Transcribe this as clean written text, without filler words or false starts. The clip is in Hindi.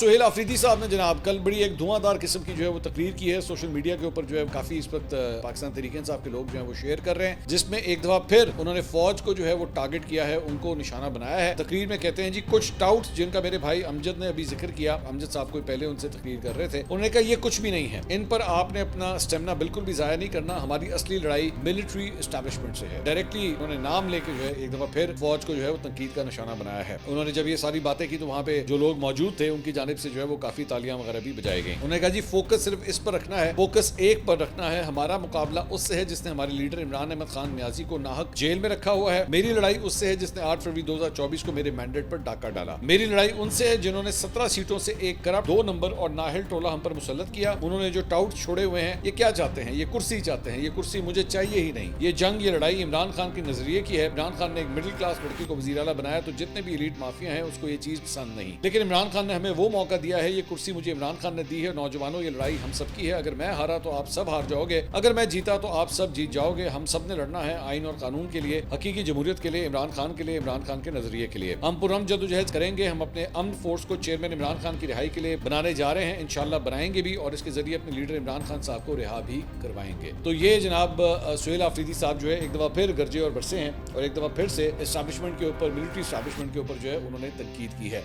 सुहेल आफरीदी साहब ने जनाब कल बड़ी एक धुआंधार किस्म की जो है वो तकरीर की है सोशल मीडिया के ऊपर, जो है काफी इस वक्त पाकिस्तान तहरीक इंसाफ के लोग जो है वो शेयर कर रहे हैं, जिसमें एक दफा फिर उन्होंने फौज को जो है वो टारगेट किया है, उनको निशाना बनाया है। तकरीर में कहते हैं जी कुछ टाउट्स जिनका मेरे भाई अमजद ने अभी जिक्र किया, अमजद साहब को पहले उनसे तकरीर कर रहे थे, उन्होंने कहा ये कुछ भी नहीं है, इन पर आपने अपना स्टेमिना बिल्कुल भी जाया नहीं करना, हमारी असली लड़ाई मिलिट्री एस्टैब्लिशमेंट से है। डायरेक्टली उन्होंने नाम लेके जो है एक दफा फिर फौज को जो है वो तनकीद का निशाना बनाया है। उन्होंने जब ये सारी बातें की तो वहाँ पे जो लोग मौजूद थे उनकी जानिब से जो है वो काफी तालियां वगैरह भी बजाई गई। उन्होंने कहा जी फोकस सिर्फ इस पर रखना है, फोकस एक पर रखना है, हमारा मुकाबला उससे है जिसने हमारे लीडर इमरान अहमद खान न्याजी को नाहक जेल में रखा हुआ है, मेरी लड़ाई उससे है जिसने 8 फरवरी 2024 को मेरे मैंडेट पर डाका डाला, मेरी लड़ाई उनसे है जिन्होंने 17 सीटों से एक करप्ट 2 नंबर और नाहिल टोला हम पर मुसल्लत किया। उन्होंने जो टाउट छोड़े हुए हैं, ये क्या चाहते हैं, ये कुर्सी चाहते हैं, ये कुर्सी मुझे चाहिए ही नहीं। ये जंग, ये लड़ाई इमरान खान के नजरिए की है। इमरान खान ने एक मिडिल क्लास लड़की को वजीर आला बनाया तो जितने भी एलीट माफिया हैं उसको ये चीज पसंद नहीं, लेकिन इमरान खान ने हमें वो मौका दिया है, ये कुर्सी मुझे इमरान खान ने दी है। नौजवानों, ये लड़ाई हम सब की है, अगर मैं हारा तो आप सब हार जाओगे, अगर मैं जीता तो आप सब जीत जाओगे। हम सब ने लड़ना है आइन और कानून के लिए, हकीकी जमहूरियत के लिए, इमरान खान के लिए, इमरान खान के नजरिए के लिए। हम पुरअमन जद्दोजहद करेंगे, हम अपने अमन फोर्स को चेयरमैन इमरान खान की रिहाई के लिए बनाने जा रहे हैं, इंशाल्लाह बनाएंगे भी और इसके जरिए अपने लीडर इमरान खान साहब को रिहा भी करवाएंगे। तो ये जनाब सुहेल आफरीदी साहब जो है एक दफा फिर गरजे और बरसे हैं और एक दफा फिर से एस्टैब्लिशमेंट के ऊपर, मिलिट्री एस्टैब्लिशमेंट के ऊपर जो है उन्होंने तनकीद की है।